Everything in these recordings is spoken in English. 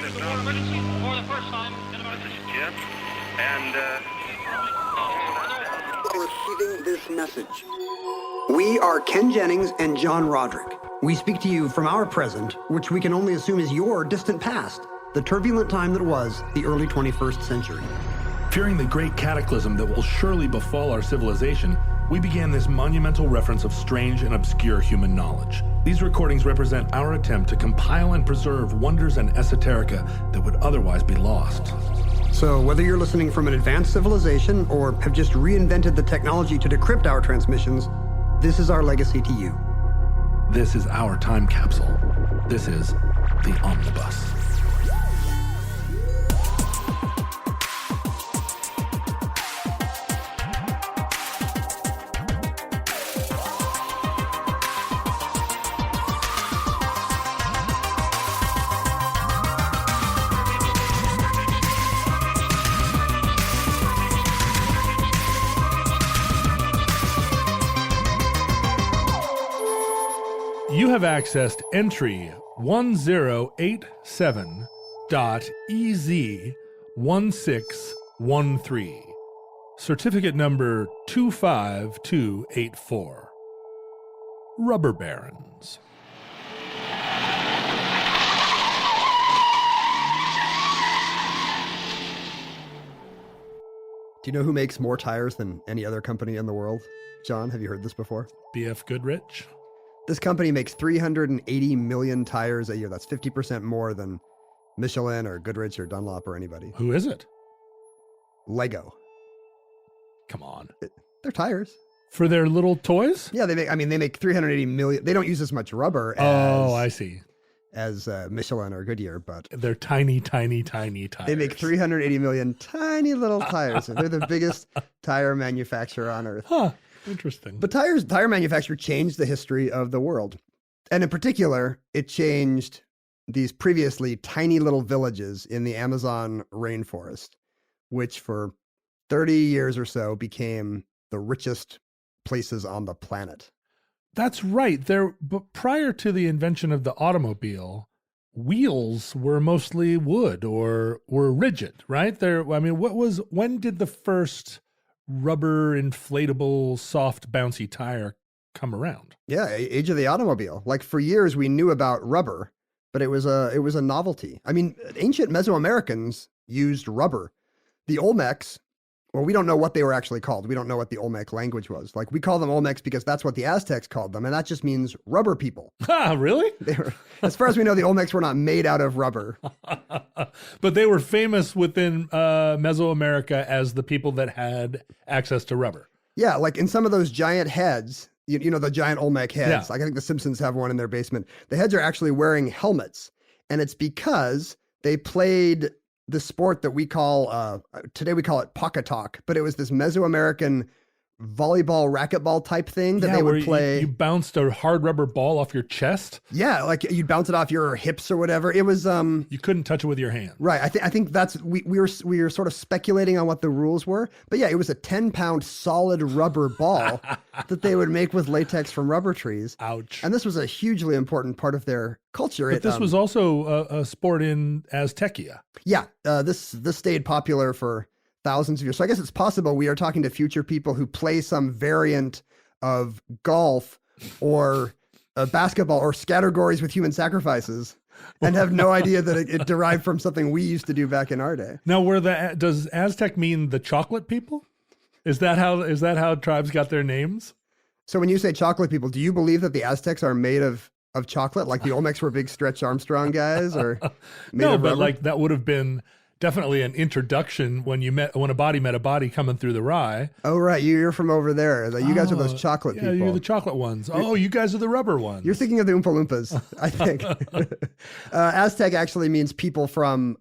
This is Jim, and Receiving this message. We are Ken Jennings and John Roderick. We speak to you from our present, which we can only assume is your distant past, the turbulent time that was the early 21st century. Fearing the great cataclysm that will surely befall our civilization, we began this monumental reference of strange and obscure human knowledge. These recordings represent our attempt to compile and preserve wonders and esoterica that would otherwise be lost. So whether you're listening from an advanced civilization or have just reinvented the technology to decrypt our transmissions, this is our legacy to you. This is our time capsule. This is the Omnibus. You have accessed entry 1087.EZ1613, certificate number 25284. Rubber Barons. Do you know who makes more tires than any other company in the world? John, have you heard this before? BF Goodrich. This company makes 380 million tires a year. That's 50% more than Michelin or Goodrich or Dunlop or anybody. Who is it? Lego. Come on. They're tires. For their little toys? Yeah, they make 380 million. They don't use as much rubber I see. as Michelin or Goodyear, but They're tiny tires. they make 380 million tiny little tires. They're the biggest tire manufacturer on earth. Huh. Interesting. But tire manufacture changed the history of the world. And in particular, it changed these previously tiny little villages in the Amazon rainforest, which for 30 years or so became the richest places on the planet. That's right. But prior to the invention of the automobile, wheels were mostly wood or were rigid, right? When did the first rubber inflatable soft bouncy tire come around? Yeah, age of the automobile. Like for years we knew about rubber, but it was a novelty. I mean, ancient Mesoamericans used rubber. The Olmecs, well, we don't know what they were actually called. We don't know what the Olmec language was. Like we call them Olmecs because that's what the Aztecs called them, and that just means rubber people. Really? As far as we know, the Olmecs were not made out of rubber. But they were famous within Mesoamerica as the people that had access to rubber. Yeah, like in some of those giant heads, you know, the giant Olmec heads. Yeah. Like I think the Simpsons have one in their basement. The heads are actually wearing helmets, and it's because they played the sport that we call, today we call it Pocketalk, but it was this Mesoamerican volleyball, racquetball type thing that they would play. You bounced a hard rubber ball off your chest? Yeah, like you'd bounce it off your hips or whatever. It was you couldn't touch it with your hand. Right. I think that's we were sort of speculating on what the rules were. But yeah, it was a 10-pound solid rubber ball that they would make with latex from rubber trees. Ouch. And this was a hugely important part of their culture. But this was also a sport in Aztecia. Yeah, this stayed popular for thousands of years. So I guess it's possible we are talking to future people who play some variant of golf or basketball or categories with human sacrifices and have no idea that it derived from something we used to do back in our day. Now, does Aztec mean the chocolate people? Is that how tribes got their names? So when you say chocolate people, do you believe that the Aztecs are made of chocolate? Like the Olmecs were big Stretch Armstrong guys, or no? But like that would have been definitely an introduction when a body met a body coming through the rye. Oh, right. You're from over there. You guys are those chocolate people. Yeah, you're the chocolate ones. You guys are the rubber ones. You're thinking of the Oompa Loompas, I think. Aztec actually means people from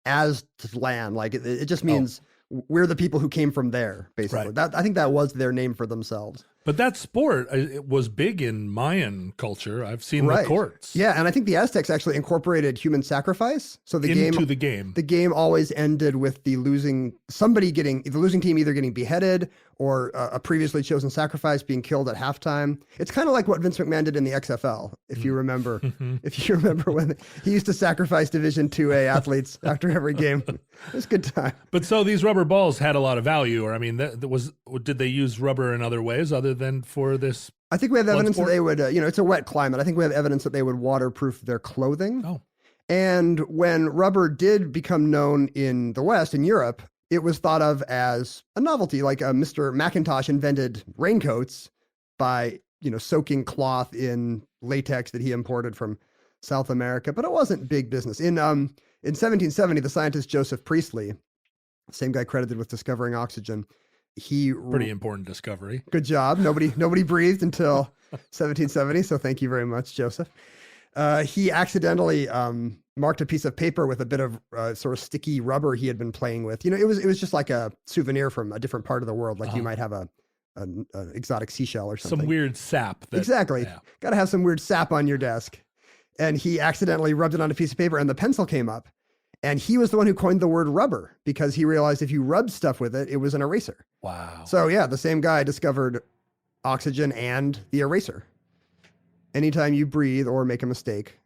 Aztlan. Like it just means we're the people who came from there, basically. Right. I think that was their name for themselves. But that sport it was big in Mayan culture. I've seen the courts. Yeah, and I think the Aztecs actually incorporated human sacrifice. So the game always ended with the losing team either getting beheaded or a previously chosen sacrifice being killed at halftime. It's kind of like what Vince McMahon did in the XFL, if you remember. If you remember when he used to sacrifice Division 2A athletes after every game. It was a good time. But so these rubber balls had a lot of value, or I mean, did they use rubber in other ways other than for this? I think we have evidence that sport? they would, it's a wet climate. I think we have evidence that they would waterproof their clothing. Oh. And when rubber did become known in the West, in Europe, it was thought of as a novelty. Like Mr. Macintosh invented raincoats by, soaking cloth in latex that he imported from South America, but it wasn't big business. In 1770, the scientist Joseph Priestley, same guy credited with discovering oxygen, Pretty important discovery. Good job. Nobody breathed until 1770. So thank you very much, Joseph. He accidentally marked a piece of paper with a bit of sort of sticky rubber he had been playing with. It was just like a souvenir from a different part of the world. Like you might have an exotic seashell or something. Some weird sap. Exactly. Yeah. Got to have some weird sap on your desk. And he accidentally rubbed it on a piece of paper and the pencil came up. And he was the one who coined the word rubber because he realized if you rubbed stuff with it, it was an eraser. Wow. So yeah, the same guy discovered oxygen and the eraser. Anytime you breathe or make a mistake,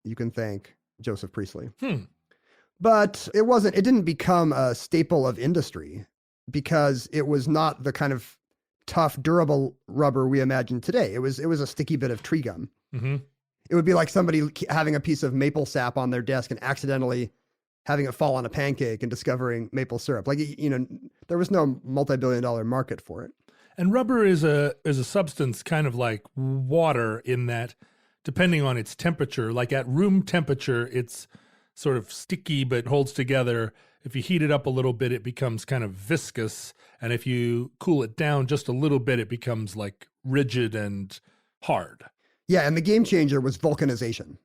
you can thank Joseph Priestley. But it didn't become a staple of industry because it was not the kind of tough, durable rubber we imagine today. It was a sticky bit of tree gum. Mm-hmm. It would be like somebody having a piece of maple sap on their desk and accidentally having it fall on a pancake and discovering maple syrup. Like, there was no multi-billion-dollar market for it. And rubber is a substance kind of like water in that, depending on its temperature, like at room temperature, it's sort of sticky but holds together. If you heat it up a little bit, it becomes kind of viscous. And if you cool it down just a little bit, it becomes like rigid and hard. Yeah, and the game changer was vulcanization.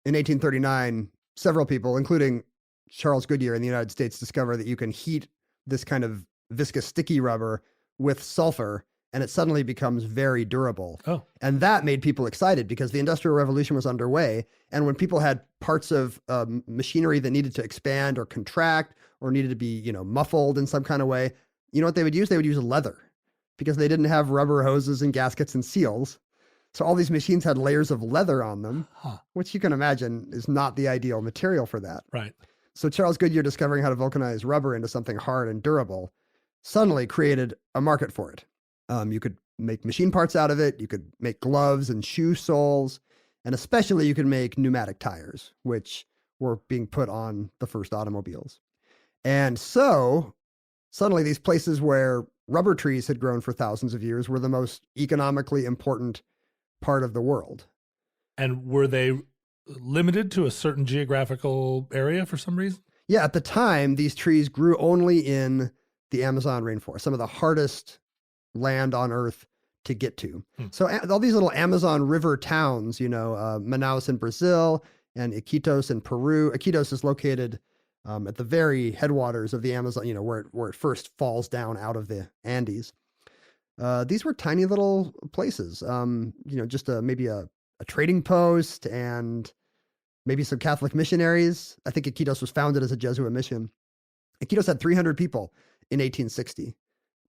In 1839, several people, including Charles Goodyear in the United States, discovered that you can heat this kind of viscous sticky rubber with sulfur and it suddenly becomes very durable. Oh. And that made people excited because the Industrial Revolution was underway. And when people had parts of machinery that needed to expand or contract or needed to be, muffled in some kind of way, you know what they would use? They would use leather because they didn't have rubber hoses and gaskets and seals. So all these machines had layers of leather on them, which you can imagine is not the ideal material for that. Right. So Charles Goodyear discovering how to vulcanize rubber into something hard and durable suddenly created a market for it. You could make machine parts out of it. You could make gloves and shoe soles. And especially you could make pneumatic tires, which were being put on the first automobiles. And so suddenly these places where rubber trees had grown for thousands of years were the most economically important part of the world. And were they limited to a certain geographical area for some reason? Yeah, at the time, these trees grew only in the Amazon rainforest, some of the hardest land on Earth to get to. So all these little Amazon River towns, Manaus in Brazil and Iquitos in Peru. Iquitos is located at the very headwaters of the Amazon, where it first falls down out of the Andes. These were tiny little places, just maybe a trading post and maybe some Catholic missionaries. I think Iquitos was founded as a Jesuit mission. Iquitos had 300 people in 1860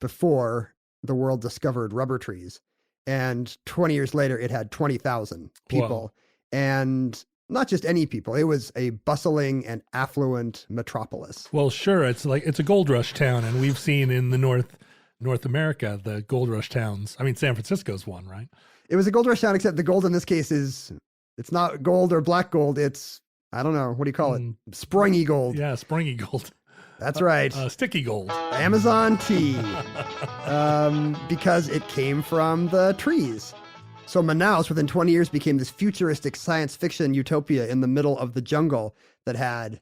before the world discovered rubber trees. And 20 years later, it had 20,000 people. Whoa. And not just any people. It was a bustling and affluent metropolis. Well, sure. It's a gold rush town. And we've seen in the North America, the gold rush towns. I mean, San Francisco's one, right? It was a gold rush town, except the gold in this case it's not gold or black gold. It's, I don't know, what do you call it? Springy gold. Yeah, springy gold. That's right. Sticky gold. Amazon tea. Because it came from the trees. So Manaus, within 20 years, became this futuristic science fiction utopia in the middle of the jungle that had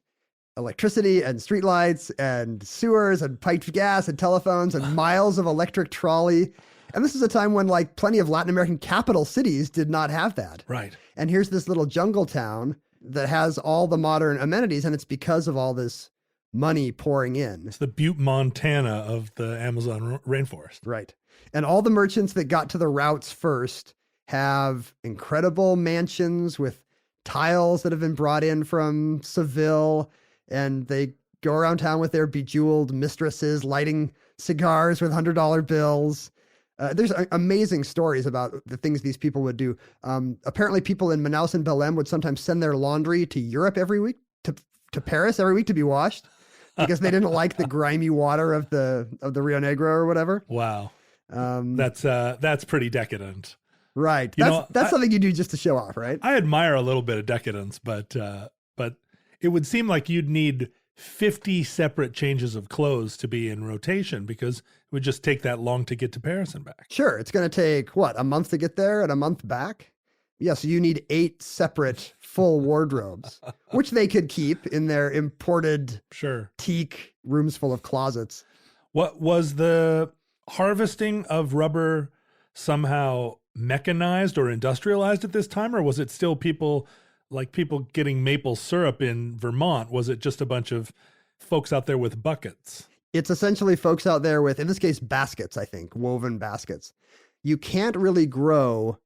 electricity and streetlights and sewers and piped gas and telephones and miles of electric trolley. And this is a time when plenty of Latin American capital cities did not have that. Right. And here's this little jungle town that has all the modern amenities, and it's because of all this money pouring in. It's the Butte, Montana of the Amazon rainforest. Right. And all the merchants that got to the routes first have incredible mansions with tiles that have been brought in from Seville, and they go around town with their bejeweled mistresses, lighting cigars with $100 bills. There's amazing stories about the things these people would do. Apparently, people in Manaus and Belém would sometimes send their laundry to Europe every week, to Paris every week to be washed, because they didn't like the grimy water of the Rio Negro or whatever. Wow, that's pretty decadent. Right. That's something you do just to show off, right? I admire a little bit of decadence, but it would seem like you'd need 50 separate changes of clothes to be in rotation, because it would just take that long to get to Paris and back. Sure. It's going to take, a month to get there and a month back? Yeah, so you need 8 separate full wardrobes, which they could keep in their imported teak rooms full of closets. What was the harvesting of rubber somehow mechanized or industrialized at this time, or was it still people getting maple syrup in Vermont? Was it just a bunch of folks out there with buckets? It's essentially folks out there with, in this case, baskets, I think, woven baskets. You can't really grow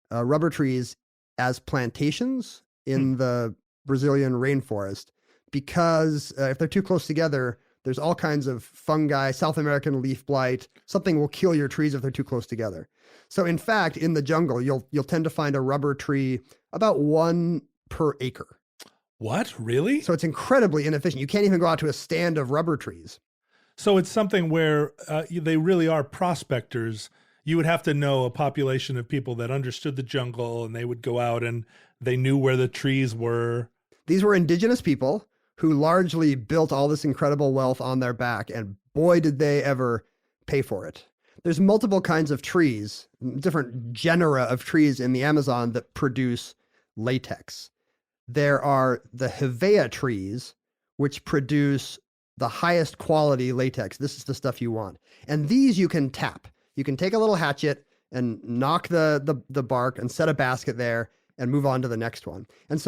rubber trees as plantations in the Brazilian rainforest because if they're too close together, there's all kinds of fungi, South American leaf blight. Something will kill your trees if they're too close together. So in fact, in the jungle, you'll tend to find a rubber tree about 1 per acre. What? Really? So it's incredibly inefficient. You can't even go out to a stand of rubber trees. So it's something where they really are prospectors. You would have to know a population of people that understood the jungle, and they would go out and they knew where the trees were. These were indigenous people who largely built all this incredible wealth on their back, and boy, did they ever pay for it. There's multiple kinds of trees, different genera of trees in the Amazon that produce latex. There are the hevea trees, which produce the highest quality latex. This is the stuff you want. And these you can tap. You can take a little hatchet and knock the bark and set a basket there and move on to the next one. And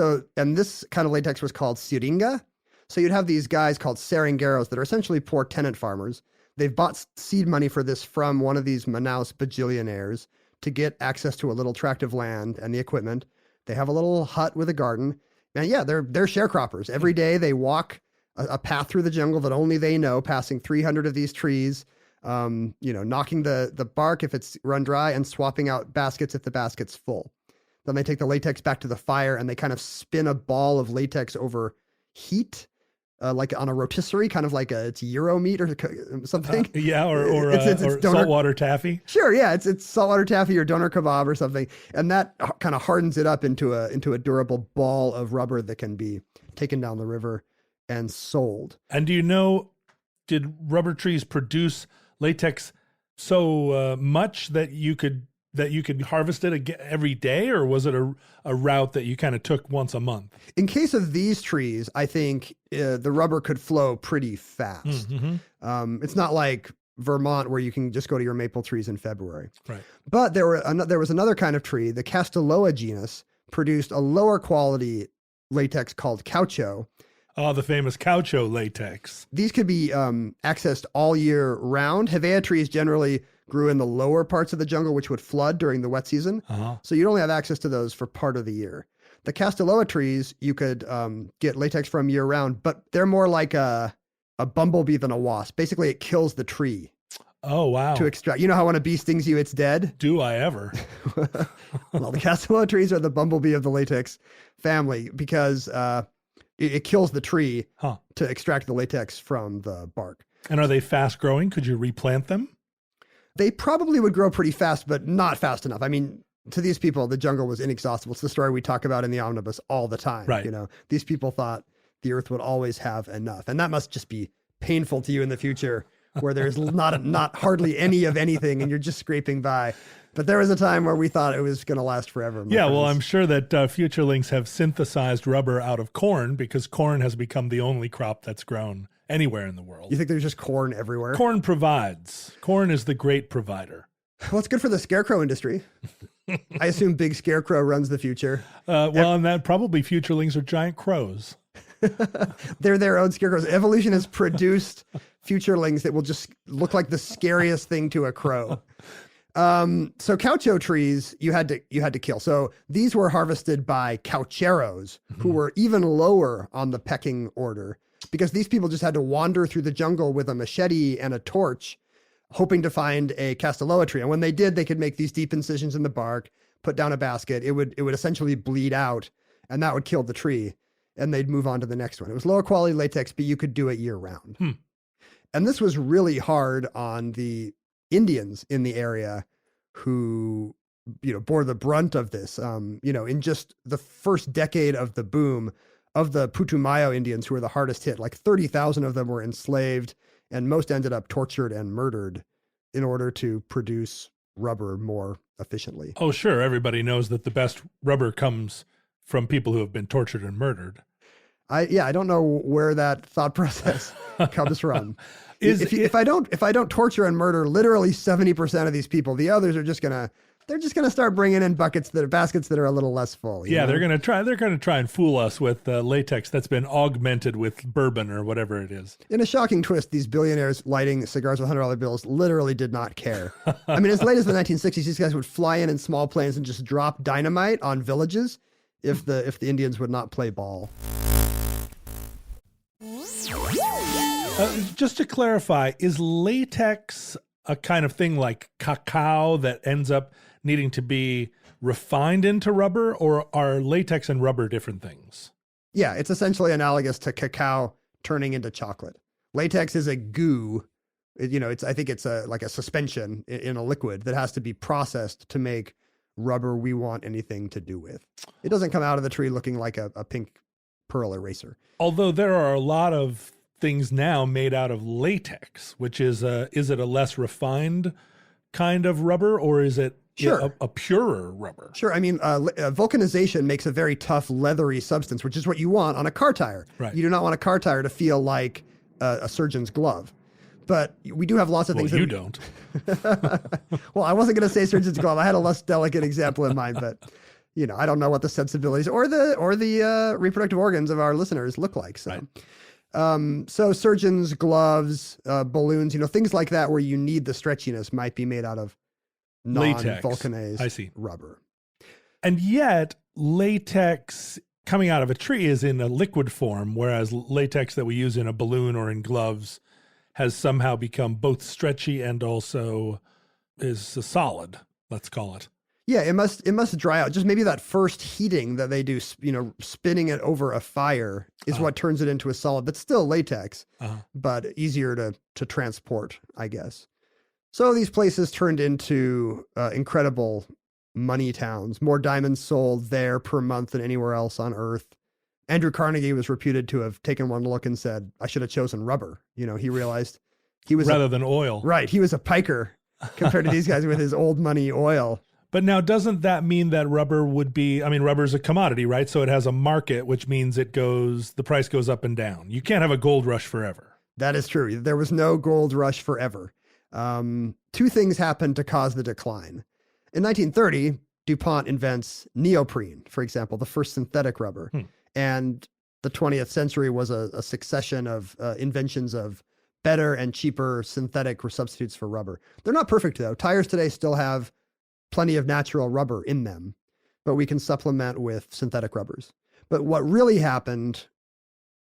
this kind of latex was called seringa. So you'd have these guys called seringueiros that are essentially poor tenant farmers. They've bought seed money for this from one of these Manaus bajillionaires to get access to a little tract of land and the equipment. They have a little hut with a garden. And yeah, they're sharecroppers. Every day they walk a path through the jungle that only they know, passing 300 of these trees, knocking the bark if it's run dry and swapping out baskets if the basket's full. Then they take the latex back to the fire and they kind of spin a ball of latex over heat, like on a rotisserie, kind of like it's Euro meat or something. Or saltwater taffy. Sure, yeah, it's saltwater taffy or doner kebab or something, and that kind of hardens it up into a durable ball of rubber that can be taken down the river and sold. And do you know, did rubber trees produce latex so much that you could harvest it every day, or was it a route that you kind of took once a month? In case of these trees, I think the rubber could flow pretty fast. Mm-hmm. It's not like Vermont where you can just go to your maple trees in February. Right. But there was another kind of tree, the Castelloa genus, produced a lower quality latex called caucho. Oh, the famous caucho latex. These could be accessed all year round. Hevea trees generally grew in the lower parts of the jungle, which would flood during the wet season. Uh-huh. So you'd only have access to those for part of the year. The Castelloa trees, you could get latex from year round, but they're more like a bumblebee than a wasp. Basically, it kills the tree. Oh, wow. To extract. You know how when a bee stings you, it's dead? Do I ever? Well, the Castelloa trees are the bumblebee of the latex family because it kills the tree to extract the latex from the bark. And are they fast growing? Could you replant them? They probably would grow pretty fast, but not fast enough. I mean, to these people, the jungle was inexhaustible. It's the story we talk about in the omnibus all the time. Right. You know, these people thought the earth would always have enough. And that must just be painful to you in the future where there's not hardly any of anything and you're just scraping by. But there was a time where we thought it was going to last forever. Yeah, friends. Well, I'm sure that futurelings have synthesized rubber out of corn because corn has become the only crop that's grown anywhere in the world. You think there's just corn everywhere? Corn provides. Corn is the great provider. Well, it's good for the scarecrow industry. I assume Big Scarecrow runs the future. And that probably futurelings are giant crows. They're their own scarecrows. Evolution has produced futurelings that will just look like the scariest thing to a crow. So caucho trees you had to kill. So these were harvested by caucheros, who were even lower on the pecking order because these people just had to wander through the jungle with a machete and a torch hoping to find a Castelloa tree. And when they did, they could make these deep incisions in the bark, put down a basket. It would essentially bleed out, and that would kill the tree. And they'd move on to the next one. It was lower quality latex, but you could do it year round. And this was really hard on the Indians in the area who, bore the brunt of this. In just the first decade of the boom of the Putumayo Indians, who were the hardest hit, like 30,000 of them were enslaved, and most ended up tortured and murdered in order to produce rubber more efficiently. Oh, sure. Everybody knows that the best rubber comes from people who have been tortured and murdered. I don't know where that thought process comes from. If I don't torture and murder literally 70% of these people, the others are just gonna start bringing in baskets that are a little less full. Yeah, they're gonna try and fool us with latex that's been augmented with bourbon or whatever it is. In a shocking twist, these billionaires lighting cigars with $100 bills literally did not care. I mean, as late as the 1960s, these guys would fly in small planes and just drop dynamite on villages if the Indians would not play ball. Just to clarify, is latex a kind of thing like cacao that ends up needing to be refined into rubber, or are latex and rubber different things? Yeah, it's essentially analogous to cacao turning into chocolate. Latex is a goo. I think it's like a suspension in a liquid that has to be processed to make rubber we want anything to do with. It doesn't come out of the tree looking like a pink pearl eraser. Although there are a lot of things now made out of latex, which is it a less refined kind of rubber, or is it Sure. a purer rubber? Sure. I mean, vulcanization makes a very tough, leathery substance, which is what you want on a car tire. Right. You do not want a car tire to feel like a surgeon's glove. But we do have lots of things. Well, you don't. Well, I wasn't going to say surgeon's glove. I had a less delicate example in mind, but I don't know what the sensibilities or the reproductive organs of our listeners look like. So. Right. So surgeons, gloves, balloons, things like that where you need the stretchiness might be made out of non-vulcanized rubber. And yet latex coming out of a tree is in a liquid form, whereas latex that we use in a balloon or in gloves has somehow become both stretchy and also is a solid, let's call it. Yeah, it must dry out. Just maybe that first heating that they do, spinning it over a fire is what turns it into a solid, but still latex, but easier to transport, I guess. So these places turned into incredible money towns. More diamonds sold there per month than anywhere else on Earth. Andrew Carnegie was reputed to have taken one look and said, "I should have chosen rubber." He realized he was rather than oil. Right, he was a piker compared to these guys with his old money oil. But now, doesn't that mean that rubber would be, rubber's a commodity, right? So it has a market, which means the price goes up and down. You can't have a gold rush forever. That is true. There was no gold rush forever. Two things happened to cause the decline. In 1930, DuPont invents neoprene, for example, the first synthetic rubber. And the 20th century was a succession of inventions of better and cheaper synthetic substitutes for rubber. They're not perfect, though. Tires today still have plenty of natural rubber in them, but we can supplement with synthetic rubbers. But what really happened,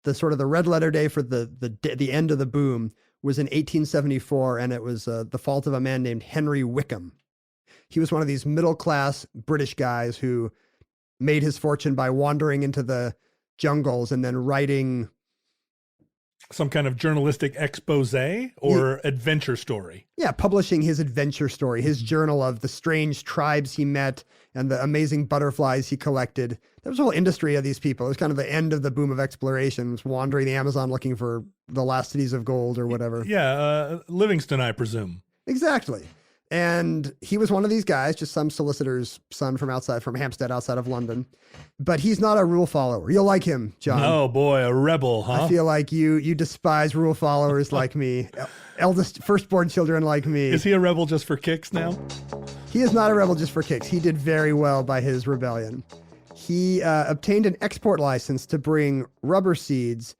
the red letter day for the end of the boom, was in 1874, and it was the fault of a man named Henry Wickham. He was one of these middle-class British guys who made his fortune by wandering into the jungles and then writing some kind of journalistic expose or adventure story. Yeah, publishing his adventure story, his journal of the strange tribes he met and the amazing butterflies he collected. There was a whole industry of these people. It was kind of the end of the boom of exploration, wandering the Amazon looking for the last cities of gold or whatever. Yeah, Livingston, I presume. Exactly. And he was one of these guys, just some solicitor's son from Hampstead, outside of London. But he's not a rule follower. You'll like him, John. Oh boy, a rebel, huh? I feel like you despise rule followers like me, firstborn children like me. Is he a rebel just for kicks now? He is not a rebel just for kicks. He did very well by his rebellion. He obtained an export license to bring rubber seeds,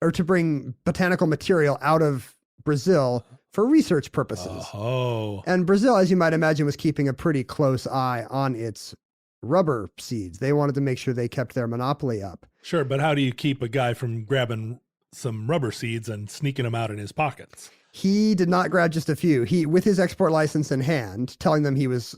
or to bring botanical material out of Brazil for research purposes. Oh. And Brazil, as you might imagine, was keeping a pretty close eye on its rubber seeds. They wanted to make sure they kept their monopoly up. Sure, but how do you keep a guy from grabbing some rubber seeds and sneaking them out in his pockets? He did not grab just a few. He, with his export license in hand, telling them he was,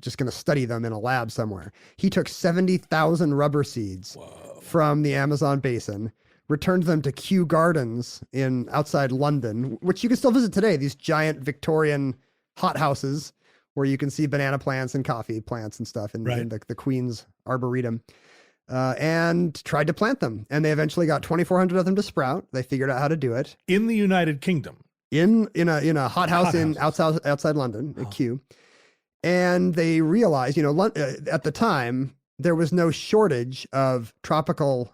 just going to study them in a lab somewhere. He took 70,000 rubber seeds from the Amazon basin, returned them to Kew Gardens outside London, which you can still visit today. These giant Victorian hothouses where you can see banana plants and coffee plants and stuff in the Queen's Arboretum. And tried to plant them. And they eventually got 2,400 of them to sprout. They figured out how to do it. In the United Kingdom. In a hothouse outside London, at Kew. And they realized, at the time, there was no shortage of tropical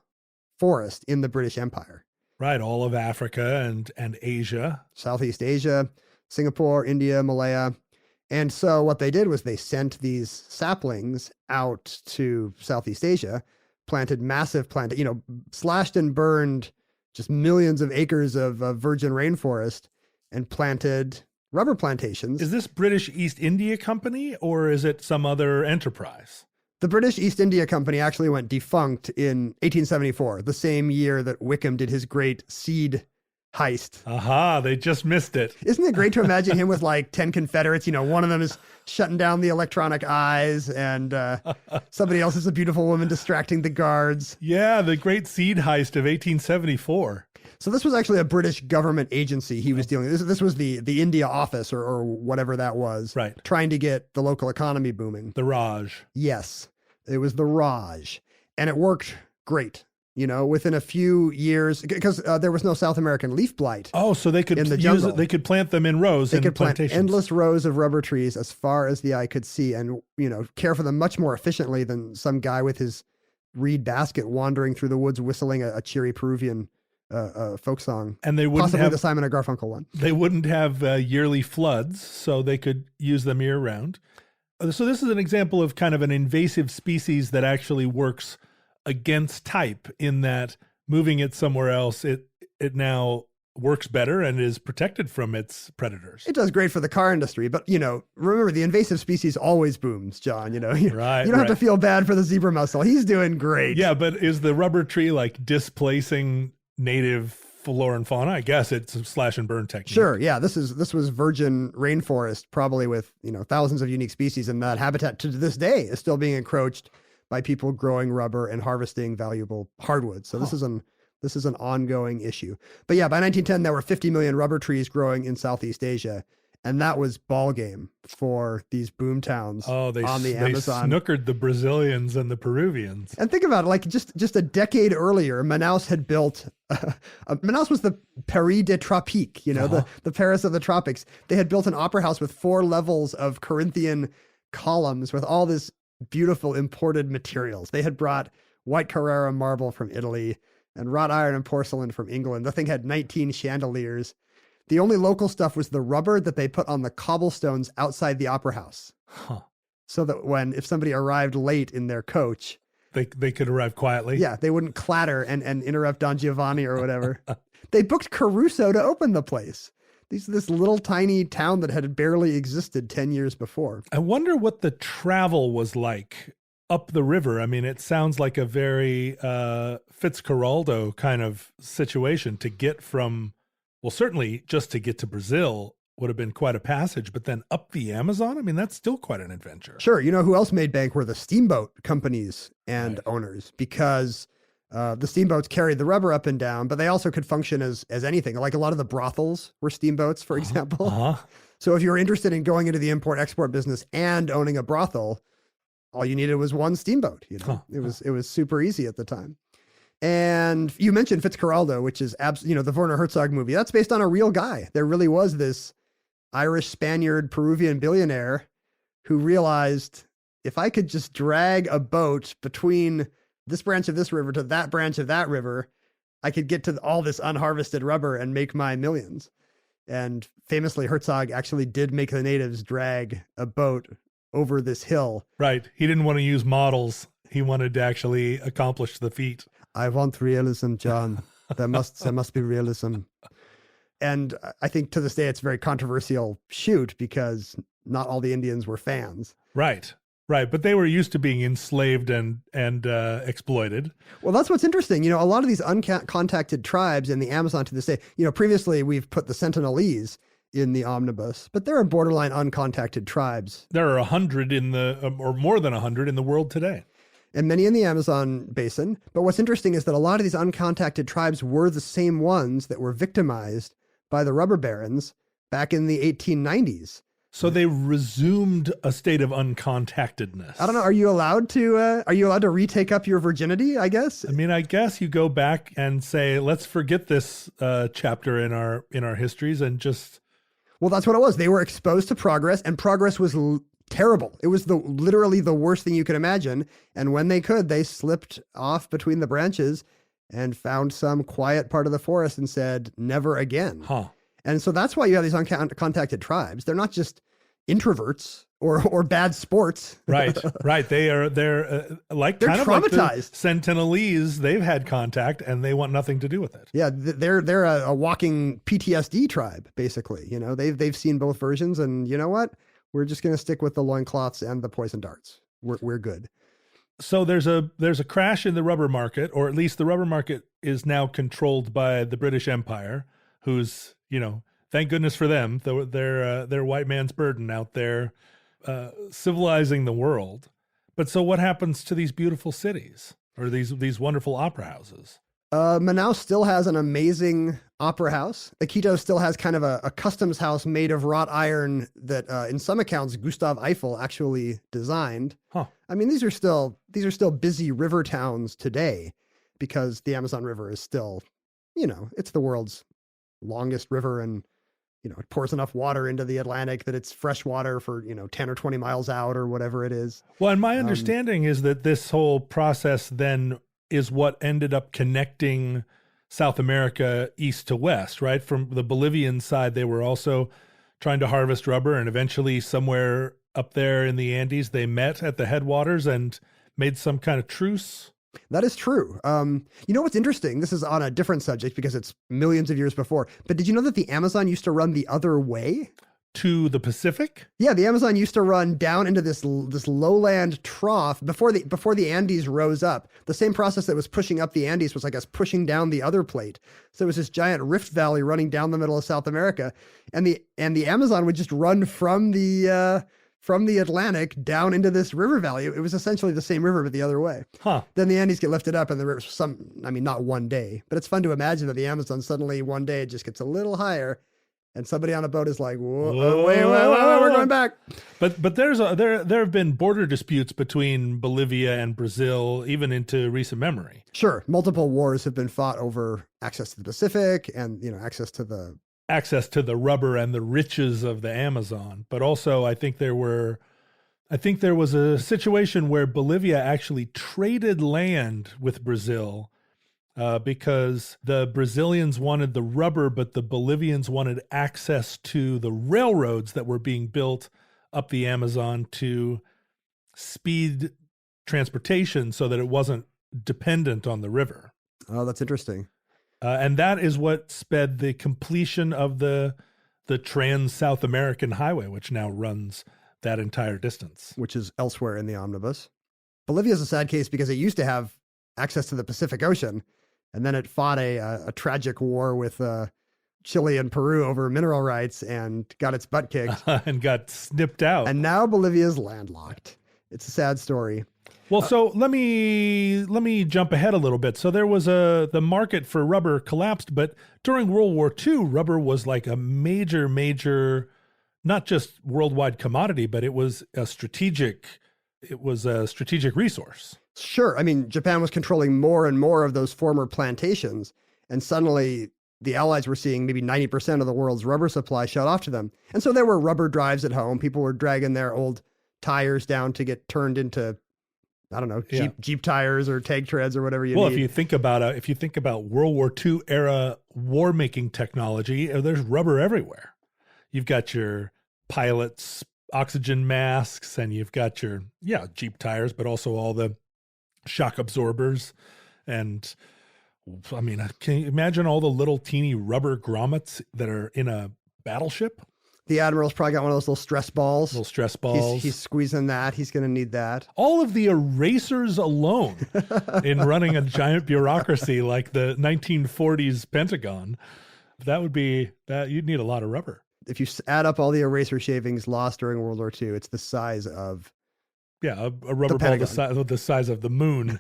forest in the British Empire. Right. All of Africa and Asia. Southeast Asia, Singapore, India, Malaya. And so what they did was they sent these saplings out to Southeast Asia, planted massive slashed and burned just millions of acres of virgin rainforest and planted rubber plantations. Is this British East India Company or is it some other enterprise? The British East India Company actually went defunct in 1874, the same year that Wickham did his great seed heist. Aha, they just missed it. Isn't it great to imagine him with like 10 Confederates? One of them is shutting down the electronic eyes and somebody else is a beautiful woman distracting the guards. Yeah, the great seed heist of 1874. So this was actually a British government agency he was dealing with. This was the India office or whatever that was. Right. Trying to get the local economy booming. The Raj. Yes, it was the Raj. And it worked great. Within a few years, because there was no South American leaf blight. Oh, so they could they could plant them in rows. They could plant plantations. endless rows of rubber trees as far as the eye could see, and care for them much more efficiently than some guy with his reed basket wandering through the woods whistling a cheery Peruvian folk song. And they wouldn't possibly have the Simon and Garfunkel one. They wouldn't have yearly floods, so they could use them year round. So this is an example of kind of an invasive species that actually works against type in that moving it somewhere else, it now works better and is protected from its predators. It does great for the car industry, but remember the invasive species always booms, John. You don't have to feel bad for the zebra mussel. He's doing great. Yeah, but is the rubber tree like displacing native flora and fauna? I guess it's a slash and burn technique. Sure. Yeah. This was virgin rainforest, probably with thousands of unique species, and that habitat to this day is still being encroached by people growing rubber and harvesting valuable hardwoods. So this is an ongoing issue. But yeah, by 1910, there were 50 million rubber trees growing in Southeast Asia. And that was ball game for these boom towns on the Amazon. They snookered the Brazilians and the Peruvians. And think about it, like just a decade earlier, Manaus had built, Manaus was the Paris des Tropiques, the Paris of the tropics. They had built an opera house with 4 levels of Corinthian columns with all this beautiful imported materials. They had brought white Carrara marble from Italy and wrought iron and porcelain from England. The thing had 19 chandeliers. The only local stuff was the rubber that they put on the cobblestones outside the opera house. So that if somebody arrived late in their coach, they could arrive quietly. Yeah, they wouldn't clatter and interrupt Don Giovanni or whatever. They booked Caruso to open the place. This little tiny town that had barely existed 10 years before. I wonder what the travel was like up the river. I mean, it sounds like a very Fitzcarraldo kind of situation to get from, well, certainly just to get to Brazil would have been quite a passage, but then up the Amazon, I mean, that's still quite an adventure. Sure. Who else made bank were the steamboat companies and owners, because the steamboats carried the rubber up and down, but they also could function as anything. Like a lot of the brothels were steamboats, for example. So if you were interested in going into the import-export business and owning a brothel, all you needed was one steamboat. It was super easy at the time. And you mentioned Fitzcarraldo, which is the Werner Herzog movie. That's based on a real guy. There really was this Irish, Spaniard, Peruvian billionaire who realized, if I could just drag a boat between this branch of this river to that branch of that river, I could get to all this unharvested rubber and make my millions. And famously, Herzog actually did make the natives drag a boat over this hill. Right. He didn't want to use models. He wanted to actually accomplish the feat. I want realism, John. There must be realism. And I think to this day, it's a very controversial shoot because not all the Indians were fans. Right. Right, but they were used to being enslaved and exploited. Well, that's what's interesting. A lot of these uncontacted tribes in the Amazon to this day, previously we've put the Sentinelese in the omnibus, but there are borderline uncontacted tribes. There are 100 or more than 100 in the world today. And many in the Amazon basin. But what's interesting is that a lot of these uncontacted tribes were the same ones that were victimized by the rubber barons back in the 1890s. So they resumed a state of uncontactedness. I don't know. Are you allowed to retake up your virginity, I guess? I mean, I guess you go back and say, let's forget this chapter in our histories and just... Well, that's what it was. They were exposed to progress, and progress was terrible. It was literally the worst thing you could imagine. And when they could, they slipped off between the branches and found some quiet part of the forest and said, never again. Huh. And so that's why you have these uncontacted tribes. They're not just introverts or bad sports. Right. They're traumatized. Like the Sentinelese. They've had contact and they want nothing to do with it. Yeah, they're a walking PTSD tribe, basically. They've seen both versions, and you know what? We're just going to stick with the loincloths and the poison darts. We're good. So there's a crash in the rubber market, or at least the rubber market is now controlled by the British Empire, who's, thank goodness for them. They're white man's burden out there, civilizing the world. But so what happens to these beautiful cities or these wonderful opera houses? Manaus still has an amazing opera house. Iquitos still has kind of a customs house made of wrought iron that, in some accounts, Gustav Eiffel actually designed. Huh. I mean, these are still busy river towns today, because the Amazon River is still, it's the world's longest river, and it pours enough water into the Atlantic that it's fresh water for 10 or 20 miles out or whatever it is. Well, and my understanding is that this whole process then is what ended up connecting South America east to west, right? From the Bolivian side, they were also trying to harvest rubber, and eventually somewhere up there in the Andes, they met at the headwaters and made some kind of truce. That is true. What's interesting? This is on a different subject because it's millions of years before, but did you know that the Amazon used to run the other way? To the Pacific? Yeah, the Amazon used to run down into this lowland trough before the Andes rose up. The same process that was pushing up the Andes was, I guess, pushing down the other plate. So it was this giant rift valley running down the middle of South America, and the Amazon would just run from the Atlantic down into this river valley. It was essentially the same river, but the other way. Huh. Then the Andes get lifted up, and the river not one day, but it's fun to imagine that the Amazon suddenly one day it just gets a little higher. And somebody on a boat is like, whoa, wait, we're going back. But there have been border disputes between Bolivia and Brazil, even into recent memory. Sure. Multiple wars have been fought over access to the Pacific and, access to the rubber and the riches of the Amazon. But also I think there was a situation where Bolivia actually traded land with Brazil, because the Brazilians wanted the rubber, but the Bolivians wanted access to the railroads that were being built up the Amazon to speed transportation so that it wasn't dependent on the river. Oh, that's interesting. And that is what sped the completion of the Trans-South American Highway, which now runs that entire distance. Which is elsewhere in the omnibus. Bolivia is a sad case because it used to have access to the Pacific Ocean, and then it fought a tragic war with Chile and Peru over mineral rights and got its butt kicked. And got snipped out. And now Bolivia is landlocked. It's a sad story. Well, so let me jump ahead a little bit. So there was the market for rubber collapsed, but during World War II, rubber was like a major, not just worldwide commodity, but it was a strategic resource. Sure. I mean, Japan was controlling more and more of those former plantations, and suddenly the Allies were seeing maybe 90% of the world's rubber supply shut off to them. And so there were rubber drives at home. People were dragging their old tires down to get turned into, I don't know, Jeep tires or tank treads or whatever you need. Well, if you think about World War II era war making technology, there's rubber everywhere. You've got your pilots' oxygen masks, and you've got your Jeep tires, but also all the shock absorbers. And I mean, can you imagine all the little teeny rubber grommets that are in a battleship? The Admiral's probably got one of those little stress balls. Little stress balls. He's squeezing that. He's going to need that. All of the erasers alone in running a giant bureaucracy like the 1940s Pentagon, you'd need a lot of rubber. If you add up all the eraser shavings lost during World War II, it's the size of... Yeah, a rubber ball the size of the moon.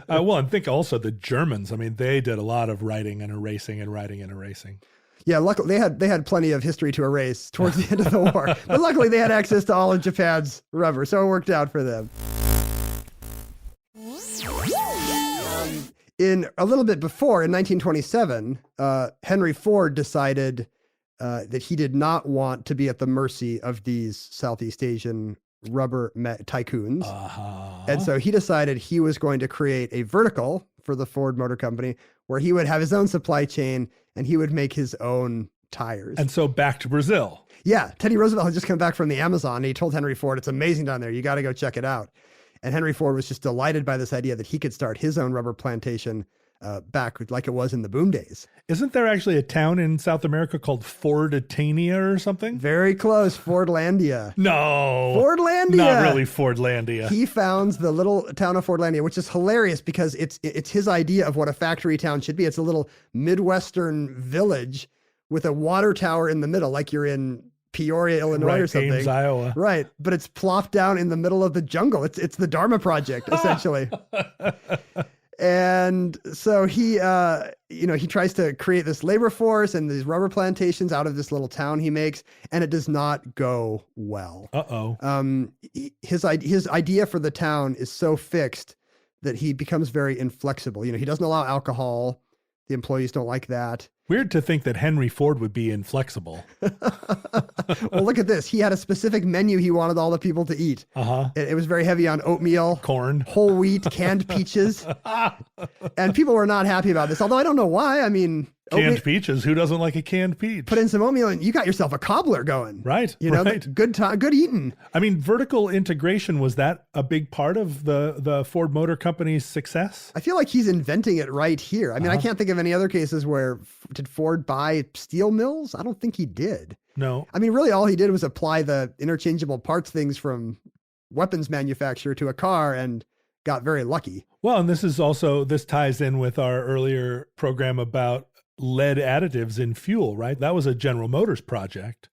Well, and think also the Germans. I mean, they did a lot of writing and erasing and writing and erasing. Yeah, luckily they had plenty of history to erase towards the end of the war. But luckily they had access to all of Japan's rubber, so it worked out for them. In a little bit before, in 1927, Henry Ford decided that he did not want to be at the mercy of these Southeast Asian rubber tycoons. And so he decided he was going to create a vertical for the Ford Motor Company where he would have his own supply chain and he would make his own tires. And so back to Brazil. Yeah. Teddy Roosevelt had just come back from the Amazon and he told Henry Ford, it's amazing down there. You got to go check it out. And Henry Ford was just delighted by this idea that he could start his own rubber plantation back like it was in the boom days. Isn't there actually a town in South America called Forditania or something? Very close. Fordlandia. No. Fordlandia. Not really Fordlandia. He founds the little town of Fordlandia, which is hilarious because it's his idea of what a factory town should be. It's a little Midwestern village with a water tower in the middle, like you're in Peoria, Illinois or something. Ames, Iowa. Right. But it's plopped down in the middle of the jungle. It's the Dharma Project, essentially. And so he tries to create this labor force and these rubber plantations out of this little town he makes, and it does not go well. His idea for the town is so fixed that he becomes very inflexible. He doesn't allow alcohol. The employees don't like that. Weird to think that Henry Ford would be inflexible. Well, look at this. He had a specific menu he wanted all the people to eat. It was very heavy on oatmeal, corn, whole wheat, canned peaches. And people were not happy about this, although I don't know why. I mean, canned peaches. Who doesn't like a canned peach? Put in some oatmeal and you got yourself a cobbler going. Right. Right. Good eating. I mean, vertical integration, was that a big part of the Ford Motor Company's success? I feel like he's inventing it right here. I mean, I can't think of any other cases where did Ford buy steel mills? I don't think he did. No. I mean, really all he did was apply the interchangeable parts things from weapons manufacturer to a car and got very lucky. Well, and this ties in with our earlier program about lead additives in fuel, right? That was a General Motors project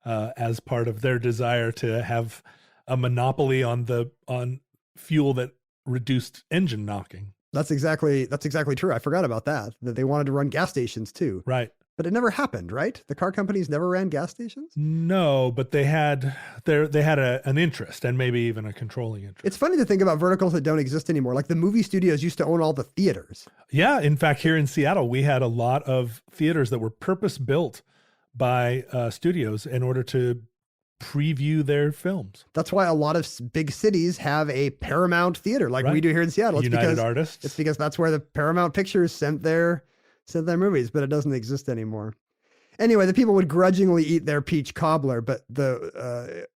as part of their desire to have a monopoly on fuel that reduced engine knocking. That's exactly true. I forgot about that they wanted to run gas stations too. Right. But it never happened, right? The car companies never ran gas stations? No, but they had an interest and maybe even a controlling interest. It's funny to think about verticals that don't exist anymore. Like the movie studios used to own all the theaters. Yeah. In fact, here in Seattle, we had a lot of theaters that were purpose built by studios in order to preview their films. That's why a lot of big cities have a Paramount theater like we do here in Seattle. United Artists. It's because that's where the Paramount Pictures sent their movies, but it doesn't exist anymore. Anyway, the people would grudgingly eat their peach cobbler, but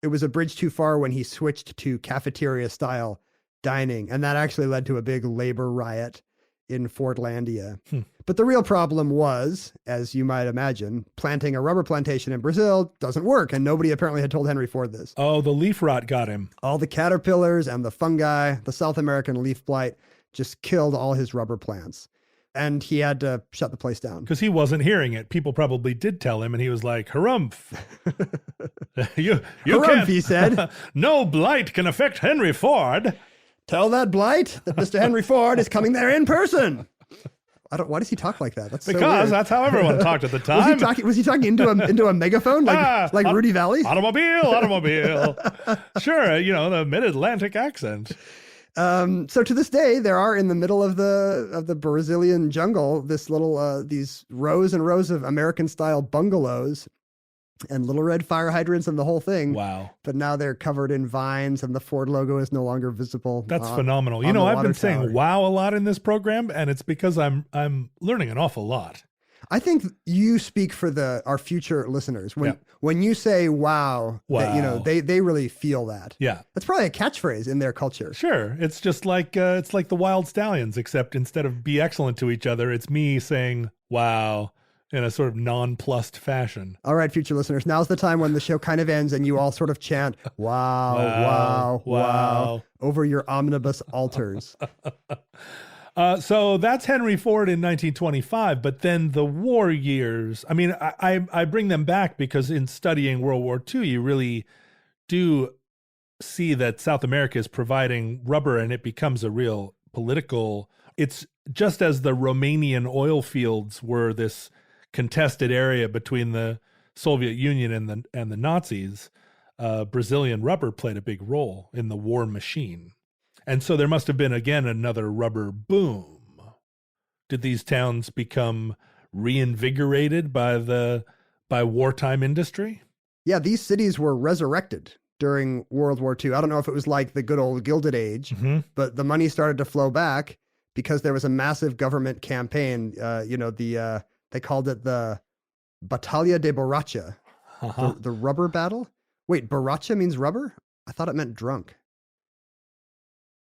it was a bridge too far when he switched to cafeteria style dining. And that actually led to a big labor riot in Fordlandia. But the real problem was, as you might imagine, planting a rubber plantation in Brazil doesn't work. And nobody apparently had told Henry Ford this. Oh, the leaf rot got him. All the caterpillars and the fungi, the South American leaf blight, just killed all his rubber plants. And he had to shut the place down. Because he wasn't hearing it. People probably did tell him, and he was like, harumph. you harumph, can't, he said. No blight can affect Henry Ford. Tell that blight that Mr. Henry Ford is coming there in person. Why does he talk like that? Because that's how everyone talked at the time. Was he talking into a megaphone like Rudy Valley? Automobile. Sure, the mid-Atlantic accent. So to this day, there are in the middle of the Brazilian jungle this little these rows and rows of American style bungalows and little red fire hydrants and the whole thing. Wow! But now they're covered in vines and the Ford logo is no longer visible. That's phenomenal. I've been saying "wow" a lot in this program, and it's because I'm learning an awful lot. I think you speak for our future listeners when you say wow. That, they really feel that. Yeah, that's probably a catchphrase in their culture. Sure, it's just like the Wild Stallions, except instead of be excellent to each other, it's me saying wow, in a sort of nonplussed fashion. All right, future listeners, now's the time when the show kind of ends and you all sort of chant, wow, wow, wow, over your omnibus altars. So that's Henry Ford in 1925, but then the war years, I mean, I bring them back because in studying World War II, you really do see that South America is providing rubber and it becomes a real political, it's just as the Romanian oil fields were this contested area between the Soviet Union and the Nazis, Brazilian rubber played a big role in the war machine. And so there must have been, again, another rubber boom. Did these towns become reinvigorated by wartime industry? Yeah, these cities were resurrected during World War II. I don't know if it was like the good old Gilded Age, but the money started to flow back because there was a massive government campaign. They called it the Batalha de Borracha, the rubber battle. Wait, Borracha means rubber? I thought it meant drunk.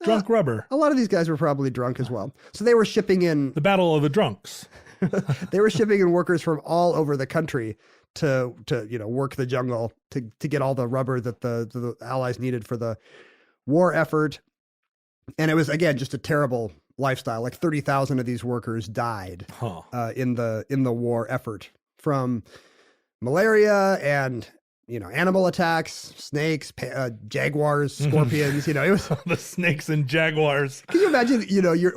Drunk rubber. A lot of these guys were probably drunk as well. So they were shipping in... The Battle of the Drunks. They were shipping in workers from all over the country to work the jungle, to get all the rubber that the Allies needed for the war effort. And it was, again, just a terrible lifestyle. Like 30,000 of these workers died in the war effort from malaria and... animal attacks, snakes, jaguars, scorpions, it was the snakes and jaguars. Can you imagine,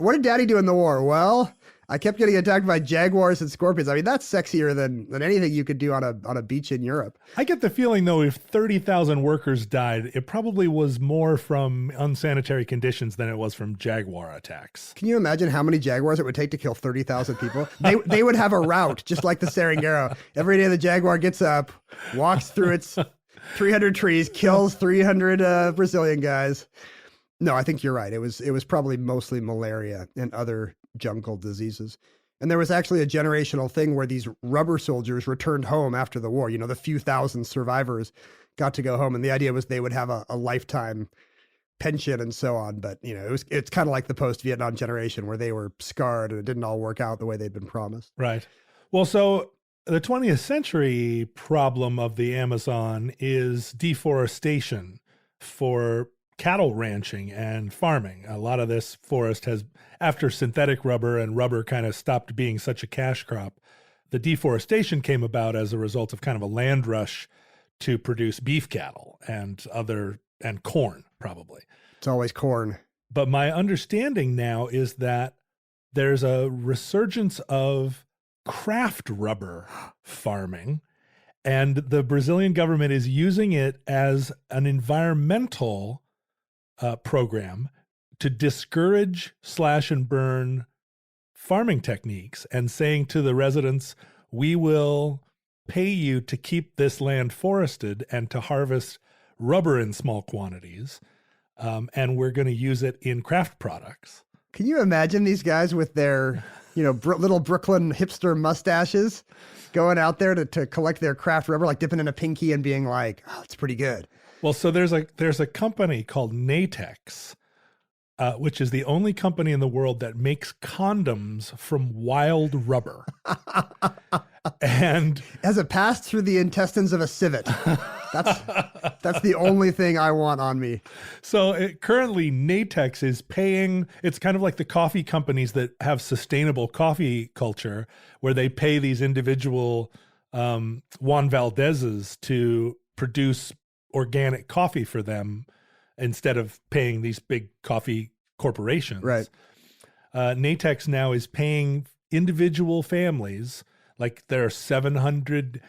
what did daddy do in the war? Well, I kept getting attacked by jaguars and scorpions. I mean, that's sexier than anything you could do on a beach in Europe. I get the feeling, though, if 30,000 workers died, it probably was more from unsanitary conditions than it was from jaguar attacks. Can you imagine how many jaguars it would take to kill 30,000 people? They would have a route, just like the Serengero. Every day the jaguar gets up, walks through its 300 trees, kills 300 Brazilian guys. No, I think you're right. It was probably mostly malaria and other jungle diseases. And there was actually a generational thing where these rubber soldiers returned home after the war. The few thousand survivors got to go home. And the idea was they would have a lifetime pension and so on. But, it's kind of like the post-Vietnam generation where they were scarred and it didn't all work out the way they'd been promised. Right. Well, so the 20th century problem of the Amazon is deforestation for cattle ranching and farming. A lot of this forest has, after synthetic rubber and rubber kind of stopped being such a cash crop, the deforestation came about as a result of kind of a land rush to produce beef cattle and corn, probably. It's always corn. But my understanding now is that there's a resurgence of craft rubber farming, and the Brazilian government is using it as an environmental program to discourage slash and burn farming techniques and saying to the residents, we will pay you to keep this land forested and to harvest rubber in small quantities. And we're going to use it in craft products. Can you imagine these guys with their, little Brooklyn hipster mustaches going out there to collect their craft rubber, like dipping in a pinky and being like, oh, it's pretty good. Well, so there's a company called Natex, which is the only company in the world that makes condoms from wild rubber. And as it passed through the intestines of a civet. That's the only thing I want on me. So currently Natex is paying, it's kind of like the coffee companies that have sustainable coffee culture, where they pay these individual Juan Valdez's to produce organic coffee for them instead of paying these big coffee corporations. Right. Natex now is paying individual families, like there are 700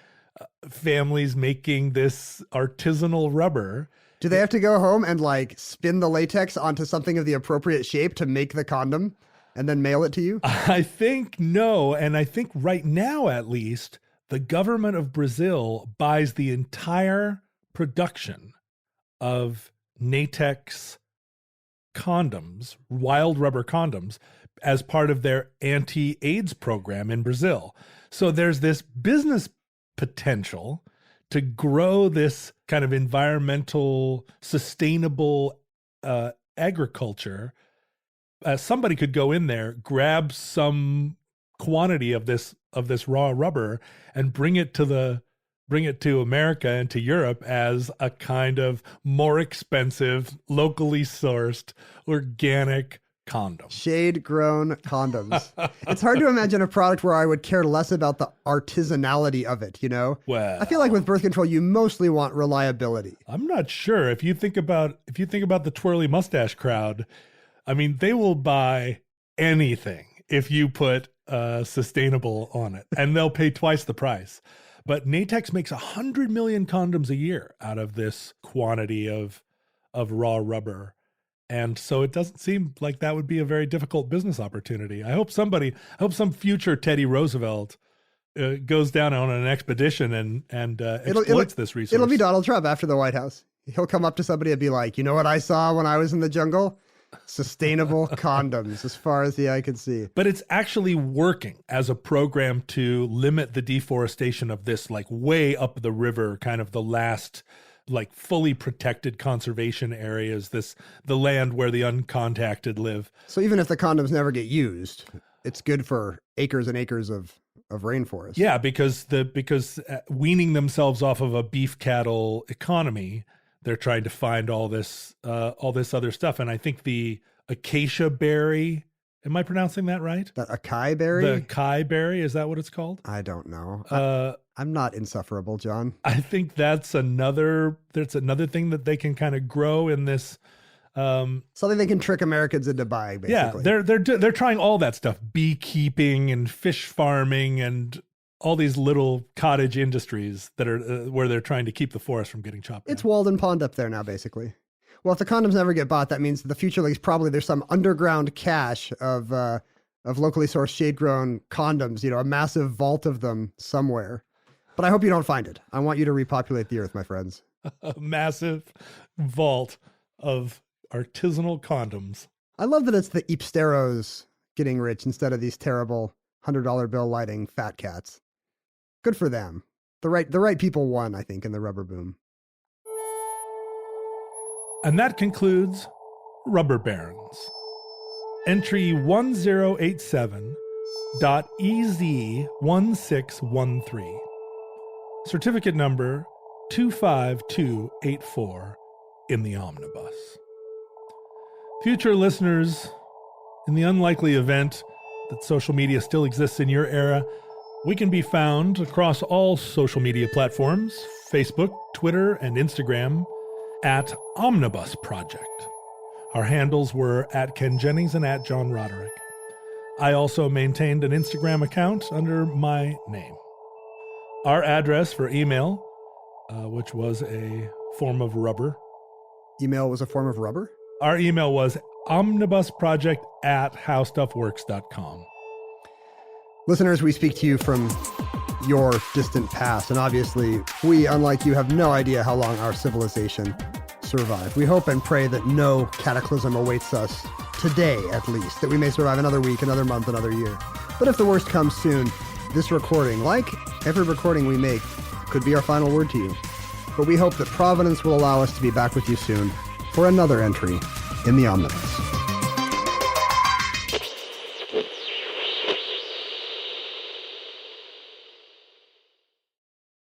families making this artisanal rubber. Do they have to go home and like spin the latex onto something of the appropriate shape to make the condom and then mail it to you? I think no. And I think right now, at least, the government of Brazil buys the entire production of Natex condoms, wild rubber condoms, as part of their anti-AIDS program in Brazil. So there's this business potential to grow this kind of environmental, sustainable agriculture. Somebody could go in there, grab some quantity of this raw rubber and bring it to America and to Europe as a kind of more expensive, locally sourced, organic condom. Shade-grown condoms. It's hard to imagine a product where I would care less about the artisanality of it, you know? Well, I feel like with birth control, you mostly want reliability. I'm not sure. If you think about the twirly mustache crowd, I mean, they will buy anything if you put sustainable on it, and they'll pay twice the price. But Natex makes 100 million condoms a year out of this quantity of raw rubber. And so it doesn't seem like that would be a very difficult business opportunity. I hope some future Teddy Roosevelt goes down on an expedition and exploits this resource. It'll be Donald Trump after the White House. He'll come up to somebody and be like, you know what I saw when I was in the jungle? Sustainable condoms as far as the eye can see. But it's actually working as a program to limit the deforestation of this, like way up the river, kind of the last like fully protected conservation areas, the land where the uncontacted live. So even if the condoms never get used, it's good for acres and acres of rainforest. Yeah, because weaning themselves off of a beef cattle economy, they're trying to find all this other stuff. And I think the acacia berry, am I pronouncing that right? That acai berry? The acai berry, is that what it's called? I don't know. I'm not insufferable, John. I think that's another thing that they can kind of grow in this. Something they can trick Americans into buying, basically. Yeah, they're trying all that stuff, beekeeping and fish farming and all these little cottage industries that are where they're trying to keep the forest from getting chopped down. It's Walden Pond up there now, basically. Well, if the condoms never get bought, that means the future leaks there's some underground cache of locally sourced shade-grown condoms, a massive vault of them somewhere. But I hope you don't find it. I want you to repopulate the earth, my friends. A massive vault of artisanal condoms. I love that it's the Ipsteros getting rich instead of these terrible $100 bill lighting fat cats. Good for them. The right people won, I think, in the rubber boom. And that concludes Rubber Barons. Entry 1087.EZ1613. Certificate number 25284 in the omnibus. Future listeners, in the unlikely event that social media still exists in your era, we can be found across all social media platforms, Facebook, Twitter, and Instagram, at Omnibus Project. Our handles were at Ken Jennings and at John Roderick. I also maintained an Instagram account under my name. Our address for email, which was a form of rubber. Email was a form of rubber? Our email was omnibusproject@howstuffworks.com. Listeners, we speak to you from your distant past, and obviously we, unlike you, have no idea how long our civilization survived. We hope and pray that no cataclysm awaits us today, at least, that we may survive another week, another month, another year. But if the worst comes soon, this recording, like every recording we make, could be our final word to you. But we hope that Providence will allow us to be back with you soon for another entry in the Omnibus.